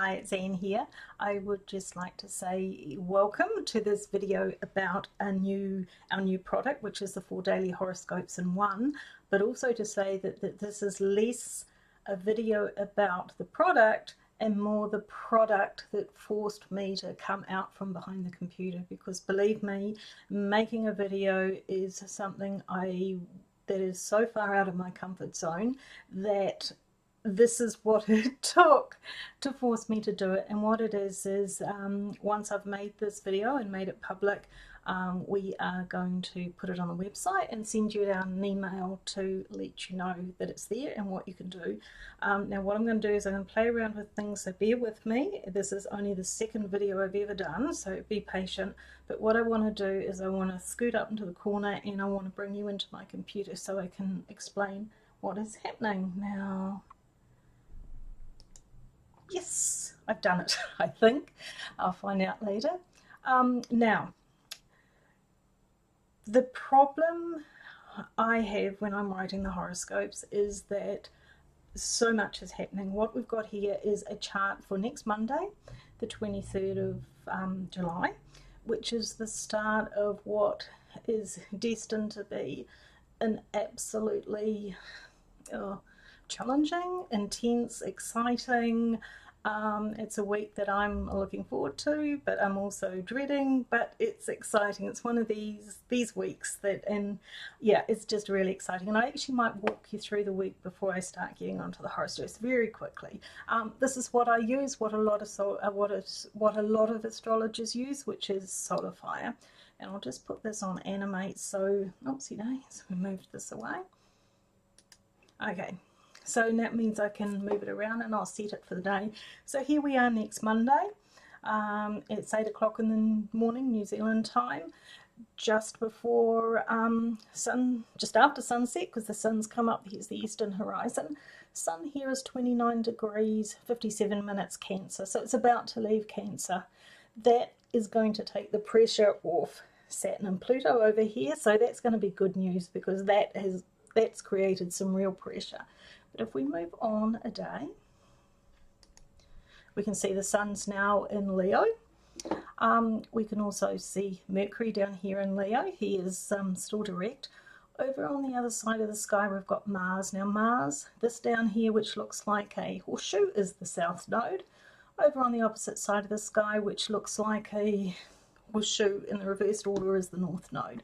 Hi, it's Anne here. I would just like to say welcome to this video about our new product, which is the 4 daily horoscopes in one, but also to say that this is less a video about the product and more the product that forced me to come out from behind the computer, because believe me, making a video is something that is so far out of my comfort zone that this is what it took to force me to do it. And what it is once I've made this video and made it public, we are going to put it on the website and send you out an email to let you know that it's there and what you can do. Now what I'm going to do is I'm going to play around with things, so bear with me. This is only the second video I've ever done, so be patient. But what I want to do is I want to scoot up into the corner and I want to bring you into my computer so I can explain what is happening now. Yes, I've done it, I think. I'll find out later. Now, the problem I have when I'm writing the horoscopes is that so much is happening. What we've got here is a chart for next Monday, the 23rd of July, which is the start of what is destined to be an absolutely challenging, intense, exciting. It's a week that I'm looking forward to, but I'm also dreading, but it's exciting. It's one of these weeks that, and yeah, it's just really exciting. And I actually might walk you through the week before I start getting onto the horoscopes very quickly. This is what I use, what a lot of astrologers use, which is solar fire. And I'll just put this on animate. So, oopsie days, we moved this away. Okay. So that means I can move it around and I'll set it for the day. So here we are next Monday. It's 8 o'clock in the morning, New Zealand time, just before just after sunset, because the sun's come up. Here's the eastern horizon. Sun here is 29 degrees, 57 minutes Cancer. So it's about to leave Cancer. That is going to take the pressure off Saturn and Pluto over here. So that's going to be good news, because that's created some real pressure. But if we move on a day, we can see the sun's now in Leo. We can also see Mercury down here in Leo. He is still direct. Over on the other side of the sky, we've got Mars. Now Mars, this down here, which looks like a horseshoe, is the south node. Over on the opposite side of the sky, which looks like a horseshoe in the reversed order, is the north node.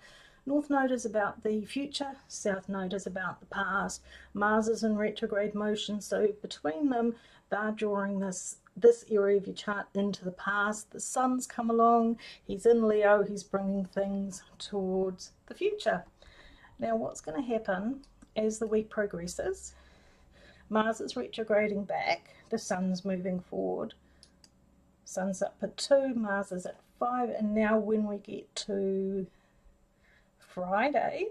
North node is about the future, south node is about the past. Mars is in retrograde motion, so between them, they're drawing this area of your chart into the past. The sun's come along, he's in Leo, he's bringing things towards the future. Now what's going to happen as the week progresses? Mars is retrograding back, the sun's moving forward. Sun's up at 2, Mars is at 5, and now when we get to Friday,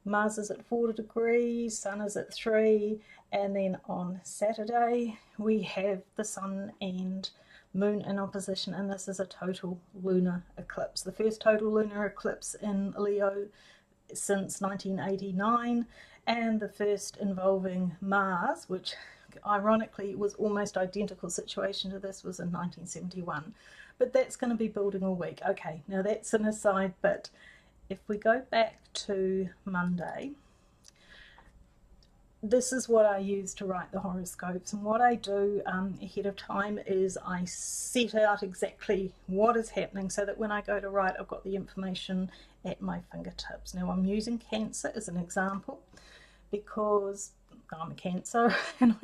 Mars is at 4 degrees, Sun is at 3, and then on Saturday we have the Sun and Moon in opposition, and this is a total lunar eclipse. The first total lunar eclipse in Leo since 1989, and the first involving Mars, which ironically was almost identical situation to this, was in 1971. But that's going to be building all week. Okay, now that's an aside, but if we go back to Monday, this is what I use to write the horoscopes. And what I do ahead of time is I set out exactly what is happening so that when I go to write, I've got the information at my fingertips. Now I'm using Cancer as an example because I'm a Cancer and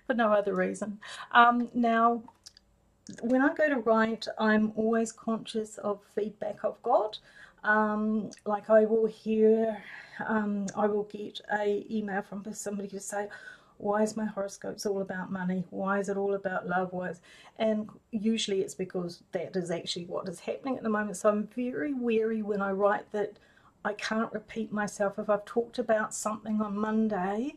for no other reason. Now when I go to write, I'm always conscious of feedback I've got. Like I will get a email from somebody to say, why is my horoscopes all about money? Why is it all about love? And usually it's because that is actually what is happening at the moment. So I'm very wary when I write that I can't repeat myself. If I've talked about something on Monday,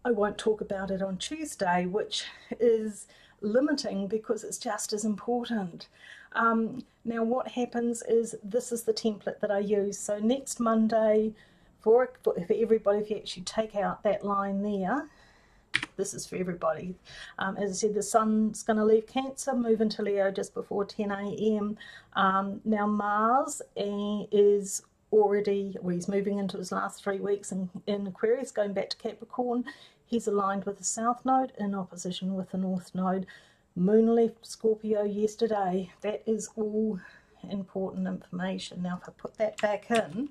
I won't talk about it on Tuesday, which is limiting because it's just as important. Now what happens is, this is the template that I use. So next Monday, for everybody, if you actually take out that line there, this is for everybody. As I said, the sun's going to leave Cancer, move into Leo just before 10 a.m. Now Mars is already, well, he's moving into his last 3 weeks in Aquarius, going back to Capricorn. He's aligned with the South Node in opposition with the North Node. Moon left Scorpio yesterday. That is all important information. Now if I put that back in,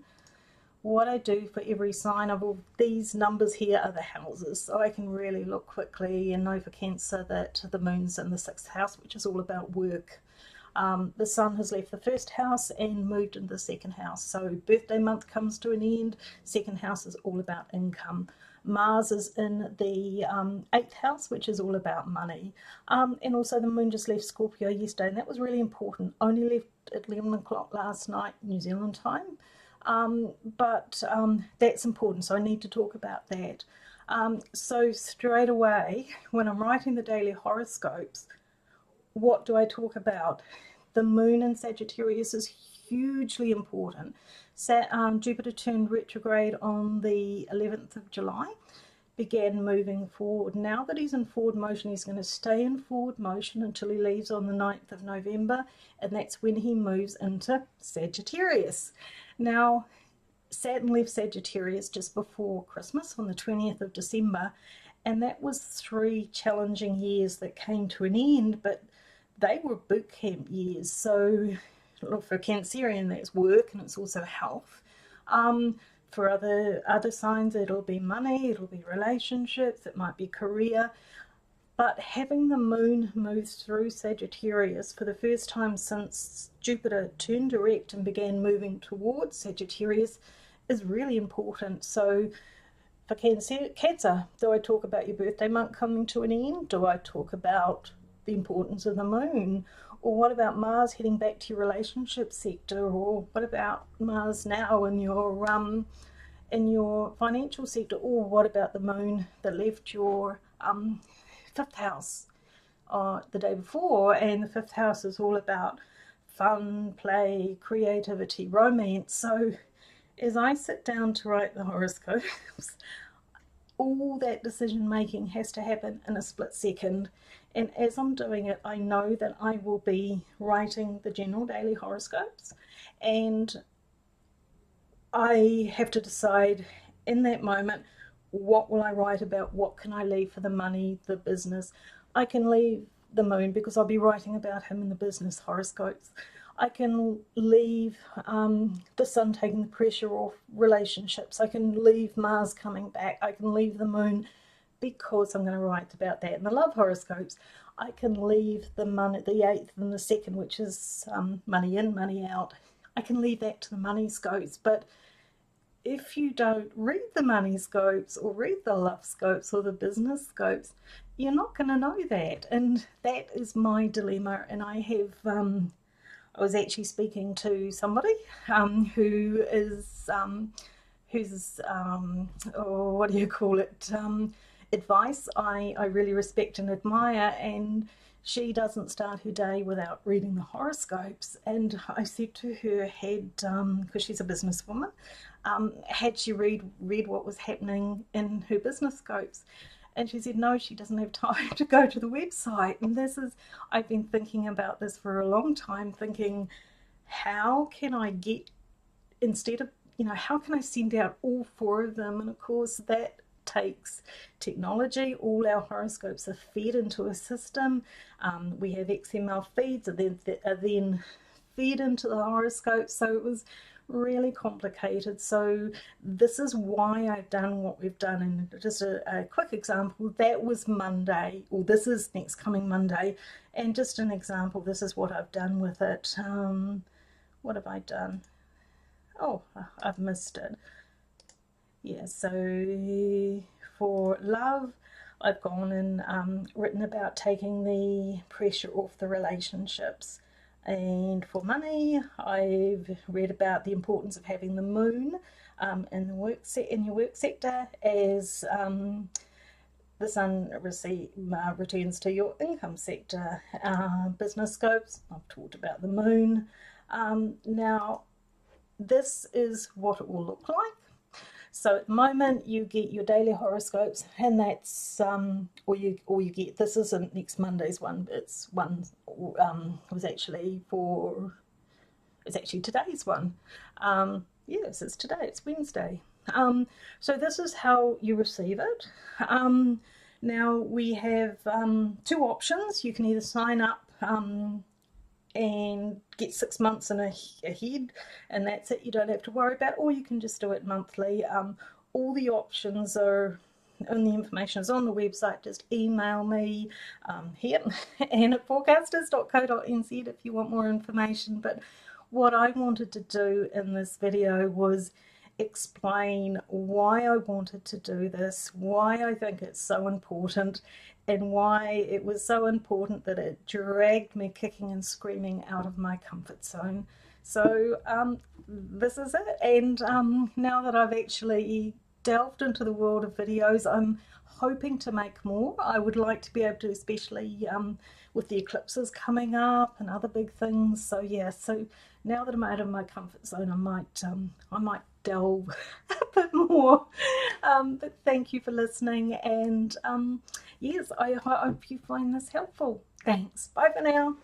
what I do for every sign of all these numbers here are the houses, so I can really look quickly and know for Cancer that the moon's in the 6th house, which is all about work. The sun has left the 1st house and moved into the 2nd house, so birthday month comes to an end. 2nd house is all about income. Mars is in the 8th house, which is all about money. And also the moon just left Scorpio yesterday, and that was really important. Only left at 11 o'clock last night, New Zealand time. But that's important, so I need to talk about that. So straight away, when I'm writing the daily horoscopes, what do I talk about? The moon in Sagittarius is hugely important. Jupiter turned retrograde on the 11th of July, began moving forward. Now that he's in forward motion, he's going to stay in forward motion until he leaves on the 9th of November, and that's when he moves into Sagittarius. Now, Saturn left Sagittarius just before Christmas on the 20th of December, and that was 3 challenging years that came to an end, but they were boot camp years. So look, for Cancerian, that's work and it's also health. For other signs, it'll be money, it'll be relationships, it might be career. But having the moon move through Sagittarius for the first time since Jupiter turned direct and began moving towards Sagittarius is really important. So for Cancer, do I talk about your birthday month coming to an end? Do I talk about the importance of the moon? Or what about Mars heading back to your relationship sector? Or what about Mars now in your financial sector? Or what about the moon that left your 5th house the day before? And the 5th house is all about fun, play, creativity, romance. So as I sit down to write the horoscopes, all that decision making has to happen in a split second. And as I'm doing it, I know that I will be writing the general daily horoscopes, and I have to decide in that moment, what will I write about? What can I leave for the money, the business? I can leave the moon because I'll be writing about him in the business horoscopes. I can leave the sun taking the pressure off relationships. I can leave Mars coming back. I can leave the moon because I'm going to write about that in the love horoscopes. I can leave the money, the 8th and the 2nd, which is money in, money out. I can leave that to the money scopes. But if you don't read the money scopes or read the love scopes or the business scopes, you're not going to know that. And that is my dilemma. And I have, I was actually speaking to somebody who's what do you call it, advice I really respect and admire, and she doesn't start her day without reading the horoscopes. And I said to her, because she's a businesswoman, had she read what was happening in her business scopes? And she said no, she doesn't have time to go to the website. And I've been thinking about this for a long time, thinking, how can I get, instead of, how can I send out all 4 of them? And of course that takes technology. All our horoscopes are fed into a system. We have XML feeds that are then fed into the horoscopes. So it was really complicated. So this is why I've done what we've done. And just a quick example, that was Monday, or this is next coming Monday. And just an example, this is what I've done with it. What have I done? Oh, I've missed it. Yeah, so for love, I've gone and written about taking the pressure off the relationships. And for money, I've read about the importance of having the moon in your work sector as the sun returns to your income sector. Business scopes, I've talked about the moon. Now, this is what it will look like. So at the moment you get your daily horoscopes, and that's all you get. This isn't next Monday's one. It's one was actually for it's actually today's one. Yes, it's today. It's Wednesday. So this is how you receive it. Now we have two options. You can either sign up and get 6 months ahead, and that's it. You don't have to worry about, or you can just do it monthly. All the options are, and the information is on the website. Just email me here and at forecasters.co.nz if you want more information. But what I wanted to do in this video was explain why I wanted to do this, why I think it's so important, and why it was so important that it dragged me kicking and screaming out of my comfort zone. So this is it, and now that I've actually delved into the world of videos, I'm hoping to make more. I would like to be able to, especially with the eclipses coming up and other big things. So yeah, so now that I'm out of my comfort zone, I might delve a bit more. But thank you for listening, and yes, I hope you find this helpful. Thanks. Bye for now.